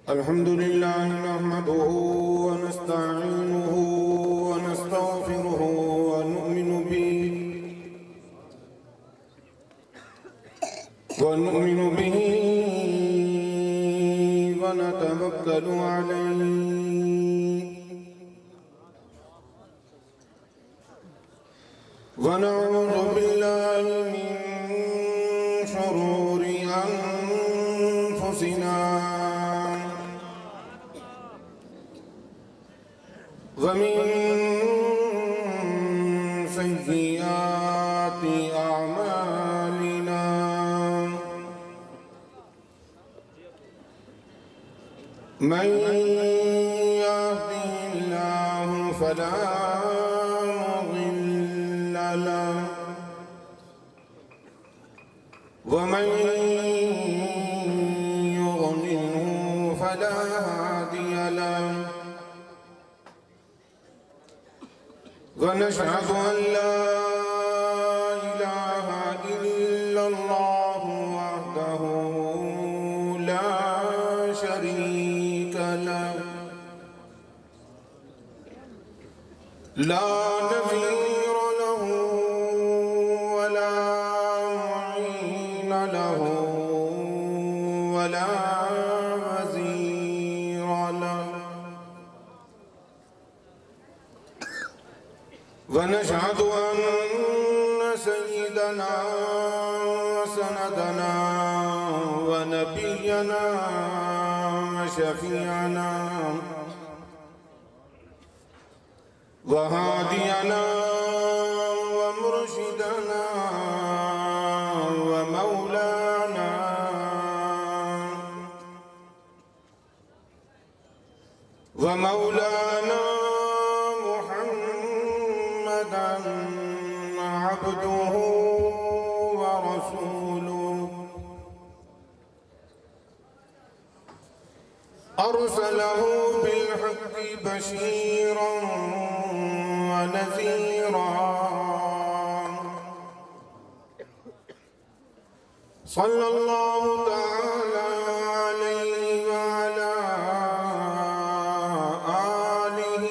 الحمد لله نحمده ونستعينه ونستغفره ونؤمن به ونتوكل عليه ونعوذ بالله من شرور أنفسنا ومن سيئات أعمالنا من يهده الله فلا مضل له ومن يضلله فلا هادي له ونشهد أن لا إله إلا الله وحده لا شريك له لا نظير له ولا معين له ولا وزير له ونشهد أن سيدنا وسندنا ونبينا وشفيعنا وهادينا ومرشدنا ومولانا محمدا عبده ورسوله أرسله بالحق بشيرا ونذيرا صلى الله تعالى عليه وعلى آله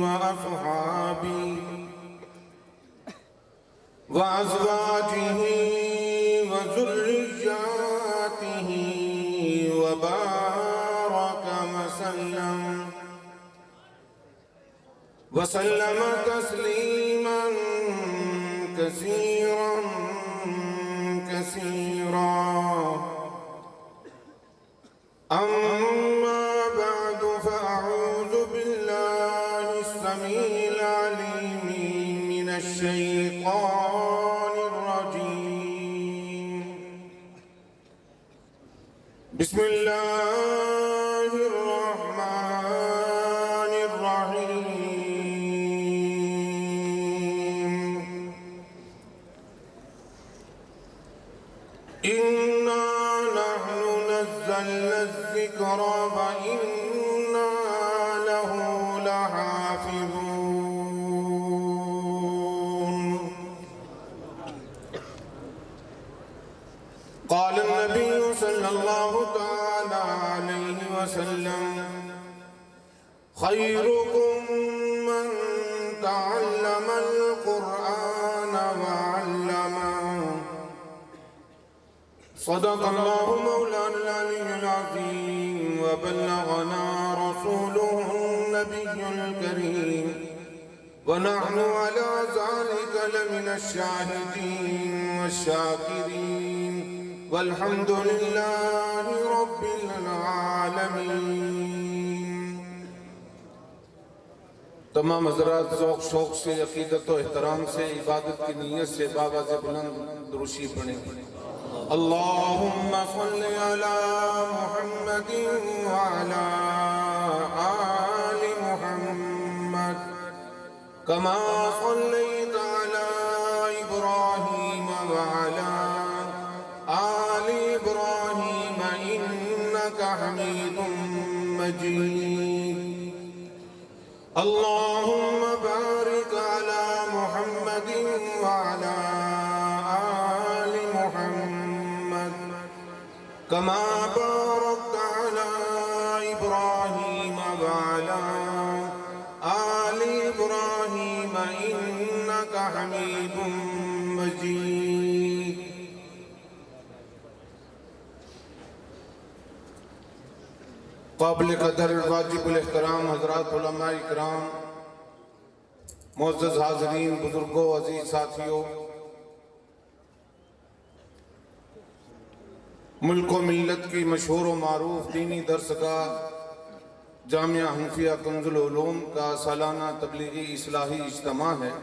وأصحابه وأزواجه وذرياته وبارك وسلم تسليما كثيرا أما بعد فأعوذ بالله السميع العليم من الشيطان الرجيم بسم الله الرحمن الرحيم إنا نحن نزلنا الذكر وإنا له لحافظون قال النبي صلى الله تعالى عليه وسلم خيركم من تعلم القرآن وعلمه صدق الله مولانا العلي العظيم وبلغنا رسوله النبي الكريم ونحن على ذلك لمن الشاهدين والشاكرين والحمد لله رب العالمين. تمام حضرات ذوق شوق سے عقیدت و احترام سے عبادت کی نیت سے بابا سے بلند دروشی پڑھیں. اللهم صل على محمد وعلى آل محمد كما صليت على إبراهيم وعلى آل إبراهيم إنك حميد مجيد. اللهم بارك على محمد وعلى آل محمد كما باركت على قابل قدر واجب الاحترام حضرات علماء اکرام، معزز حاضرین، بزرگوں، عزیز ساتھیوں، ملک و ملت کی مشہور و معروف دینی درسگاہ جامعہ حنفیہ کنز العلوم کا سالانہ تبلیغی اصلاحی اجتماع ہے۔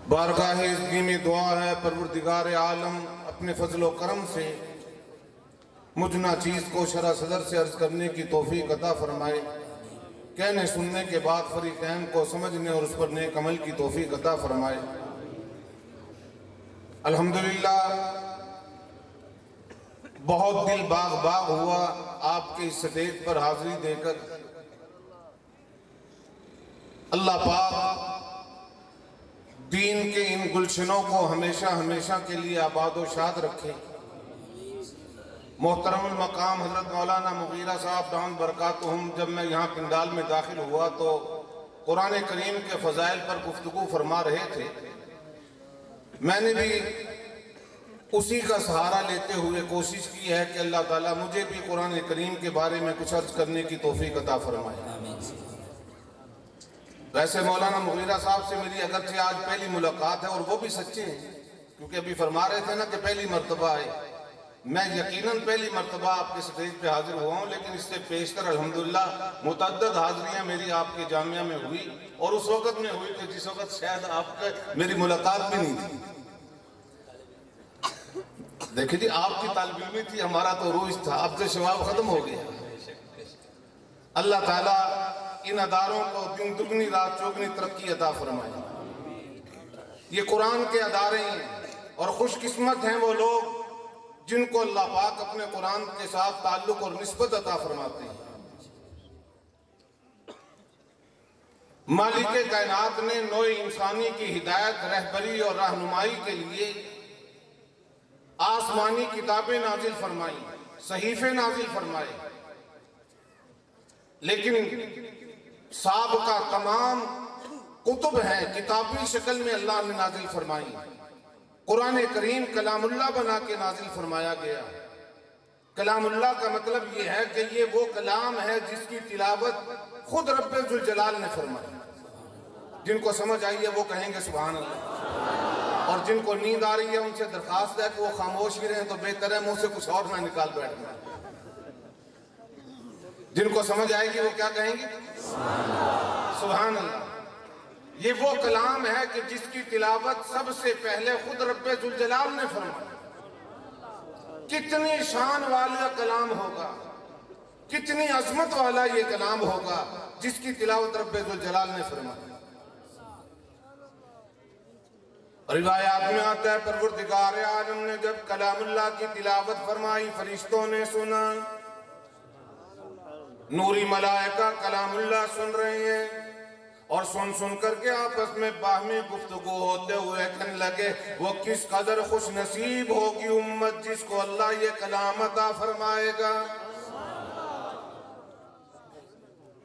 بارگاہ عزگی میں دعا ہے پروردگار عالم اپنے فضل و کرم سے مجھ ناچیز کو شرح صدر سے عرض کرنے کی توفیق عطا فرمائے، کہنے سننے کے بعد فریقین کو سمجھنے اور اس پر نیک عمل کی توفیق عطا فرمائے۔ الحمدللہ بہت دل باغ باغ ہوا آپ کے اس سٹیج پر حاضری دے کر۔ اللہ پاک دین کے ان گلشنوں کو ہمیشہ ہمیشہ کے لیے آباد و شاد رکھے۔ محترم المقام حضرت مولانا مغیرہ صاحب دامت برکاتہم جب میں یہاں پنڈال میں داخل ہوا تو قرآن کریم کے فضائل پر گفتگو فرما رہے تھے۔ میں نے بھی اسی کا سہارا لیتے ہوئے کوشش کی ہے کہ اللہ تعالیٰ مجھے بھی قرآن کریم کے بارے میں کچھ عرض کرنے کی توفیق عطا فرمائے۔ ویسے مولانا مغیرہ صاحب سے میری اگرچہ آج پہلی ملاقات ہے، اور وہ بھی سچے ہیں، کیونکہ ابھی فرما رہے تھے نا کہ پہلی مرتبہ ہے۔ میں یقیناً پہلی مرتبہ آپ کے سٹیج پہ حاضر ہوا ہوں، لیکن اس سے پیشتر الحمدللہ متعدد حاضریاں میری آپ کے جامعہ میں ہوئی، اور اس وقت میں ہوئی کہ جس وقت شاید آپ کا میری ملاقات بھی نہیں تھی۔ دیکھیں جی، آپ کی طالب علمی تھی، ہمارا تو روز تھا، اب تو شباب ختم ہو گیا۔ اللہ تعالیٰ ان اداروں کو دن دگنی رات چوگنی ترقی عطا فرمائے۔ یہ قرآن کے ادارے ہیں، اور خوش قسمت ہیں وہ لوگ جن کو اللہ پاک اپنے قرآن کے ساتھ تعلق اور نسبت عطا فرماتے ہیں۔ مالک کائنات نے نوع انسانی کی ہدایت، رہبری اور رہنمائی کے لیے آسمانی کتابیں نازل فرمائی، صحیفے نازل فرمائے، لیکن سابقہ تمام کتب ہیں کتابی شکل میں اللہ نے نازل فرمائی۔ قرآن کریم کلام اللہ بنا کے نازل فرمایا گیا۔ کلام اللہ کا مطلب یہ ہے کہ یہ وہ کلام ہے جس کی تلاوت خود رب ذوالجلال نے فرمائی۔ جن کو سمجھ آئی ہے وہ کہیں گے سبحان اللہ، اور جن کو نیند آ رہی ہے ان سے درخواست ہے کہ وہ خاموش ہی رہیں تو بہتر ہے، منہ سے کچھ اور نہ نکال بیٹھنا۔ جن کو سمجھ آئے گی وہ کیا کہیں گے؟ سبحان اللہ۔ یہ وہ کلام ہے کہ جس کی تلاوت سب سے پہلے خود رب ذوالجلال نے فرمائی۔ کتنی شان والا کلام ہوگا، کتنی عظمت والا یہ کلام ہوگا جس کی تلاوت رب ذوالجلال نے فرمائی۔ روایات میں آتا ہے پروردگار عالم نے جب کلام اللہ کی تلاوت فرمائی، فرشتوں نے سنا، نوری ملائکہ کلام اللہ سن رہے ہیں، اور سن کر کے آپس میں باہمی گفتگو ہوتے ہوئے کہنے لگے وہ کس قدر خوش نصیب ہوگی امت جس کو اللہ یہ کلام عطا فرمائے گا۔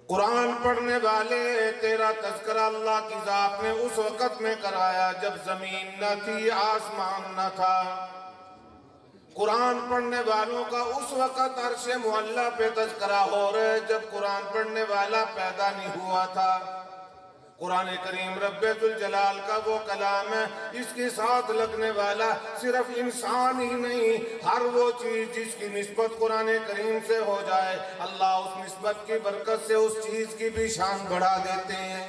قرآن پڑھنے والے تیرا تذکرہ اللہ کی ذات نے اس وقت میں کرایا جب زمین نہ تھی، آسمان نہ تھا۔ قرآن پڑھنے والوں کا اس وقت عرش معلیٰ پہ تذکرہ ہو رہے جب قرآن پڑھنے والا پیدا نہیں ہوا تھا۔ قرآن کریم رب ذوالجلال کا وہ کلام ہے، اس کے ساتھ لگنے والا صرف انسان ہی نہیں، ہر وہ چیز جس کی نسبت قرآن کریم سے ہو جائے اللہ اس نسبت کی برکت سے اس چیز کی بھی شان بڑھا دیتے ہیں۔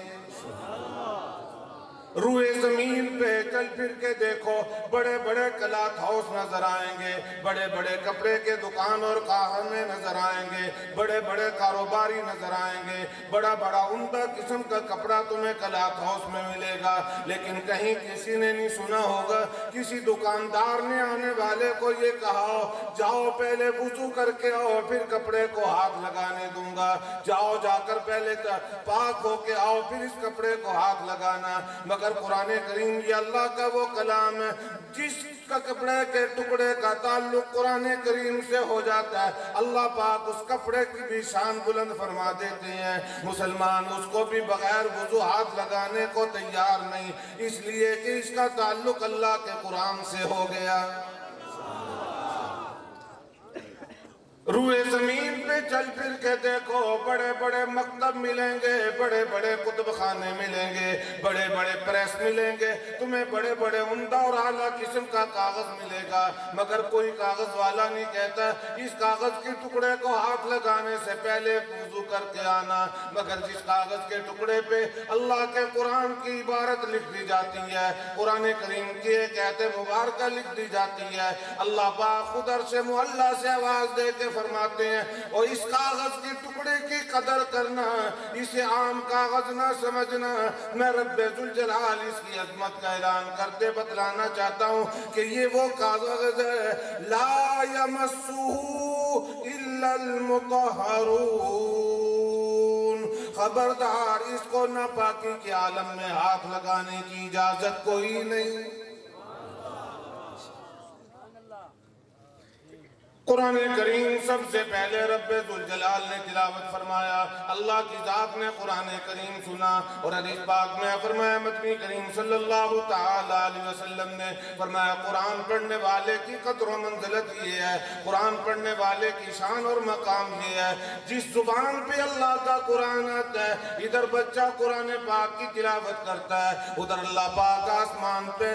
روئے زمین پہ چل پھر کے دیکھو، بڑے بڑے کلاتھ ہاؤس نظر آئیں گے، بڑے بڑے کپڑے کے دکان اور کارخانے نظر آئیں گے، بڑے بڑے کاروباری نظر آئیں گے، بڑا بڑا عمدہ قسم کا کپڑا تمہیں کلاتھ ہاؤس میں ملے گا، لیکن کہیں کسی نے نہیں سنا ہوگا کسی دکاندار نے آنے والے کو یہ کہا جاؤ پہلے وضو کر کے آؤ پھر کپڑے کو ہاتھ لگانے دوں گا، جاؤ جا کر پہلے پاک ہو کے آؤ پھر اس کپڑے کو ہاتھ لگانا۔ مگر قرآن کریم یہ اللہ کا وہ کلام ہے جس کا کپڑے کے ٹکڑے کا تعلق قرآن کریم سے ہو جاتا ہے اللہ پاک اس کپڑے کی بھی شان بلند فرما دیتے ہیں۔ مسلمان اس کو بھی بغیر وضو ہاتھ لگانے کو تیار نہیں، اس لیے کہ اس کا تعلق اللہ کے قرآن سے ہو گیا۔ روئے زمین پہ چل پھر کے دیکھو، بڑے بڑے مکتب ملیں گے، بڑے بڑے کتب خانے ملیں گے، بڑے بڑے پریس ملیں گے، تمہیں بڑے بڑے عمدہ اور اعلیٰ قسم کا کاغذ ملے گا، مگر کوئی کاغذ والا نہیں کہتا اس کاغذ کے ٹکڑے کو ہاتھ لگانے سے پہلے وضو کر کے آنا، مگر جس کاغذ کے ٹکڑے پہ اللہ کے قرآن کی عبارت لکھ دی جاتی ہے، قرآن کریم کی ایک آیت مبارکہ لکھ دی جاتی ہے، اللہ پاک خود عرش معلیٰ سے آواز دے کے فرماتے ہیں اور اس کاغذ کے ٹکڑے کی قدر کرنا، اسے عام کاغذ نہ سمجھنا، میں رب ذوالجلال اس کی عظمت کا اعلان کرتے بتلانا چاہتا ہوں کہ یہ وہ کاغذ ہے لا یمسہ الا المطہرون، خبردار اس کو ناپاکی کے عالم میں ہاتھ لگانے کی اجازت کوئی نہیں۔ قرآن کریم سب سے پہلے رب ذوالجلال نے تلاوت فرمایا، اللہ کی ذات نے قرآن کریم سنا، اور حدیث پاک میں فرمایا مدنی کریم صلی اللہ تعالی علیہ وسلم نے فرمایا قرآن پڑھنے والے کی قدر و منزلت یہ ہے، قرآن پڑھنے والے کی شان اور مقام یہ ہے، جس زبان پہ اللہ کا قرآن آتا ہے ادھر بچہ قرآن پاک کی تلاوت کرتا ہے، ادھر اللہ پاک آسمان پہ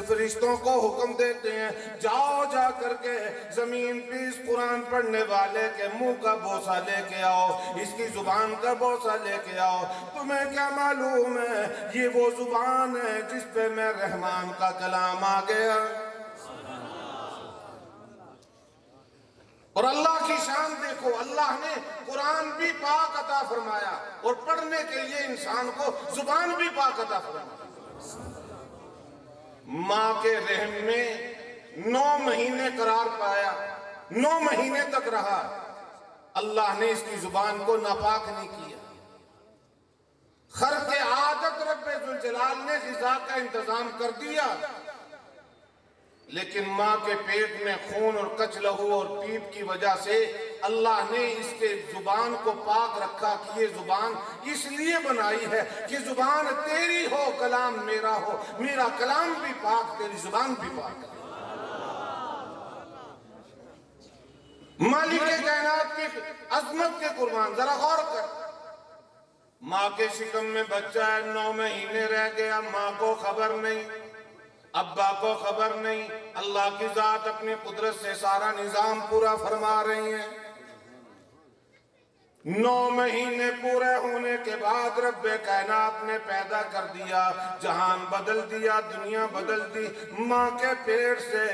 فرشتوں کو حکم دیتے ہیں جاؤ جا کر کے زمین پہ اس قرآن پڑھنے والے کے منہ کا بوسہ لے کے آؤ، اس کی زبان کا بوسہ لے کے آؤ، تمہیں کیا معلوم ہے یہ وہ زبان ہے جس پہ میں رحمان کا کلام آ گیا۔ اور اللہ کی شان دیکھو، اللہ نے قرآن بھی پاک عطا فرمایا اور پڑھنے کے لیے انسان کو زبان بھی پاک عطا فرمایا۔ ماں کے رحم میں 9 مہینے قرار پایا، 9 مہینے تک رہا، اللہ نے اس کی زبان کو ناپاک نہیں کیا۔ خرق عادت رب ذوالجلال نے غذا کا انتظام کر دیا، لیکن ماں کے پیٹ میں خون اور کچ لہو اور پیپ کی وجہ سے اللہ نے اس کے زبان کو پاک رکھا کہ یہ زبان اس لیے بنائی ہے کہ زبان تیری ہو کلام میرا ہو، میرا کلام بھی پاک تیری زبان بھی پاک ہے۔ مالک کائنات کی عظمت کے قربان ذرا غور کر، ماں کے شکم میں بچہ ہے، 9 مہینے رہ گیا، ماں کو خبر نہیں، ابا کو خبر نہیں، اللہ کی ذات اپنی قدرت سے سارا نظام پورا فرما رہی ہیں۔ 9 مہینے پورے ہونے کے بعد رب کائنات نے پیدا کر دیا، جہان بدل دیا، دنیا بدل دی، ماں کے پیٹ سے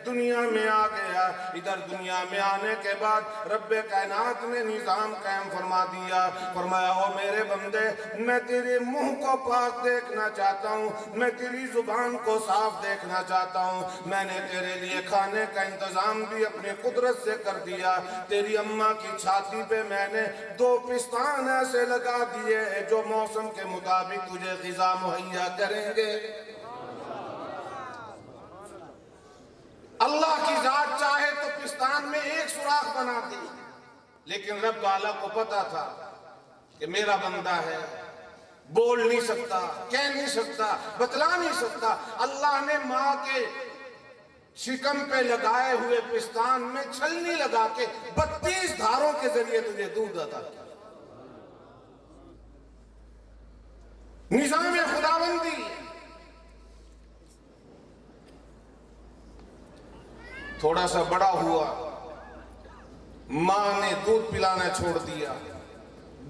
دنیا میں آ گیا، ادھر دنیا میں آنے کے بعد رب کائنات نے نظام قائم فرما دیا، فرمایا ہو میرے بندے میں تیرے منہ کو پاک دیکھنا چاہتا ہوں، میں تیری زبان کو صاف دیکھنا چاہتا ہوں، میں نے تیرے لیے کھانے کا انتظام بھی اپنی قدرت سے کر دیا، تیری اماں کی چھاتی پہ میں نے 2 پستان ایسے لگا دیے جو موسم کے مطابق تجھے غذا مہیا کریں گے۔ اللہ کی ذات چاہے تو پستان میں ایک سوراخ بنا دی، لیکن رب والا کو پتا تھا کہ میرا بندہ ہے، بول نہیں سکتا، کہہ نہیں سکتا، بتلا نہیں سکتا، اللہ نے ماں کے شکم پہ لگائے ہوئے پستان میں چھلنی لگا کے 32 دھاروں کے ذریعے تجھے دودھ عطا کیا۔ نظام خداوندی۔ تھوڑا سا بڑا ہوا، ماں نے دودھ پلانا چھوڑ دیا،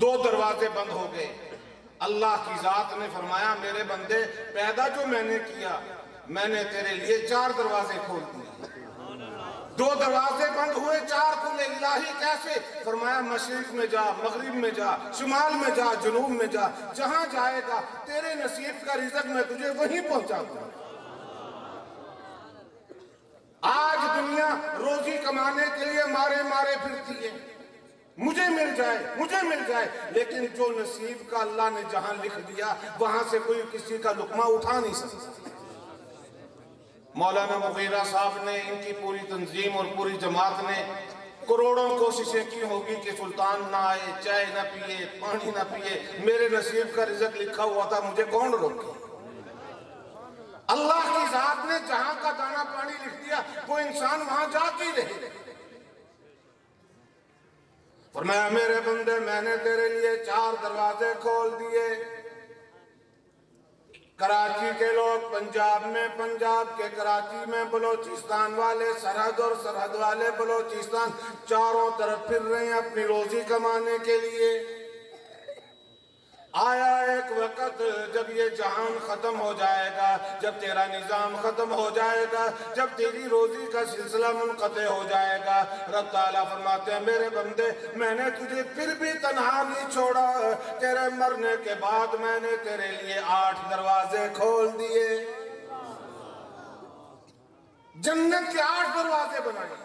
2 دروازے بند ہو گئے، اللہ کی ذات نے فرمایا میرے بندے پیدا جو میں نے کیا میں نے تیرے لیے 4 دروازے کھول دیے، 2 دروازے بند ہوئے 4 کھلے، الہی کیسے؟ فرمایا مشرق میں جا، مغرب میں جا، شمال میں جا، جنوب میں جا، جہاں جائے گا تیرے نصیب کا رزق میں تجھے وہیں پہنچا دوں۔ آج دنیا روزی کمانے کے لیے مارے مارے پھرتی ہے، مجھے مل جائے مجھے مل جائے، لیکن جو نصیب کا اللہ نے جہاں لکھ دیا وہاں سے کوئی کسی کا لقمہ اٹھا نہیں سکتا۔ مولانا مغیرہ صاحب نے، ان کی پوری تنظیم اور پوری جماعت نے کروڑوں کوششیں کی ہوگی کہ سلطان نہ آئے، چائے نہ پیے، پانی نہ پیے، میرے نصیب کا رزق لکھا ہوا تھا، مجھے کون روکے؟ اللہ کی ذات نے جہاں کا دانا پانی لکھ دیا، وہ انسان وہاں جا کے رہے۔ فرمایا میرے بندے میں نے تیرے لیے 4 دروازے کھول دیے۔ کراچی کے لوگ پنجاب میں، پنجاب کے کراچی میں، بلوچستان والے سرحد اور سرحد والے بلوچستان، چاروں طرف پھر رہے ہیں اپنی روزی کمانے کے لیے۔ آیا ایک وقت جب یہ جہان ختم ہو جائے گا، جب تیرا نظام ختم ہو جائے گا، جب تیری روزی کا سلسلہ منقطع ہو جائے گا، رب تعالیٰ فرماتے ہیں میرے بندے میں نے تجھے پھر بھی تنہا نہیں چھوڑا، تیرے مرنے کے بعد میں نے تیرے لیے 8 دروازے کھول دیے، جنت کے 8 دروازے بنائے۔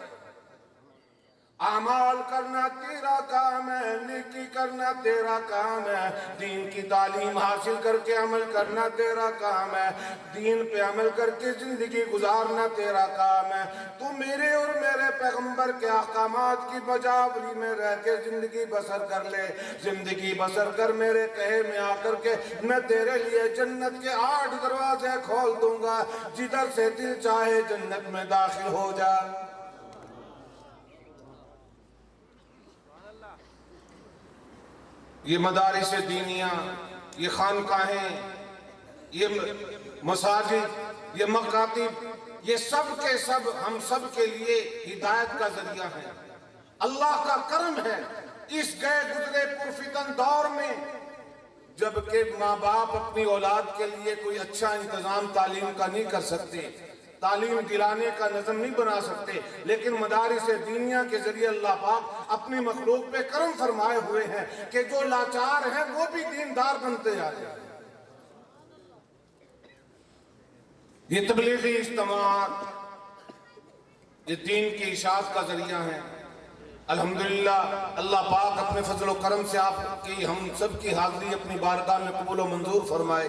اعمال کرنا تیرا کام ہے، نیکی کرنا تیرا کام ہے، دین کی تعلیم حاصل کر کے عمل کرنا تیرا کام ہے، دین پہ عمل کر کے زندگی گزارنا تیرا کام ہے۔ تو میرے اور میرے پیغمبر کے احکامات کی بجاوری میں رہ کے زندگی بسر کر لے، زندگی بسر کر میرے کہے میں آ کر کے میں تیرے لیے جنت کے 8 دروازے کھول دوں گا، جدھر سے دل چاہے جنت میں داخل ہو جا۔ یہ مدارس دینیاں، یہ خانقاہیں، یہ مساجد، یہ مکاتب، یہ سب کے سب ہم سب کے لیے ہدایت کا ذریعہ ہیں، اللہ کا کرم ہے۔ اس گئے گزرے پرفتن دور میں جبکہ ماں باپ اپنی اولاد کے لیے کوئی اچھا انتظام تعلیم کا نہیں کر سکتے، تعلیم دلانے کا نظم نہیں بنا سکتے، لیکن مدارس دینیہ کے ذریعے اللہ پاک اپنی مخلوق پہ کرم فرمائے ہوئے ہیں کہ جو لاچار ہیں وہ بھی دیندار بنتے جاتے ہیں۔ یہ تبلیغی اجتماعات یہ دین کی اشاعت کا ذریعہ ہیں۔ الحمدللہ اللہ پاک اپنے فضل و کرم سے آپ کی ہم سب کی حاضری اپنی بارگاہ میں قبول و منظور فرمائے۔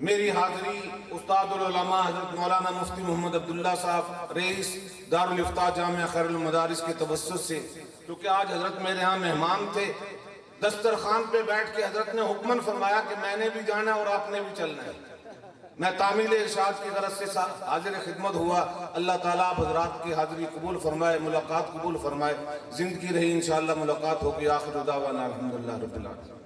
میری حاضری استاد العلماء حضرت مولانا مفتی محمد عبداللہ صاحب رئیس دارالافتاء جامعہ خیر المدارس کے توسط سے، کیونکہ آج حضرت میرے ہاں مہمان تھے، دسترخوان پہ بیٹھ کے حضرت نے حکمن فرمایا کہ میں نے بھی جانا اور آپ نے بھی چلنا ہے۔ میں تعمیل ارشاد کی غرض سے حاضر خدمت ہوا۔ اللہ تعالیٰ آپ حضرات کی حاضری قبول فرمائے، ملاقات قبول فرمائے، زندگی رہی انشاءاللہ ملاقات ہوگی۔ آخر دعوانا الحمدللہ رب العالمین۔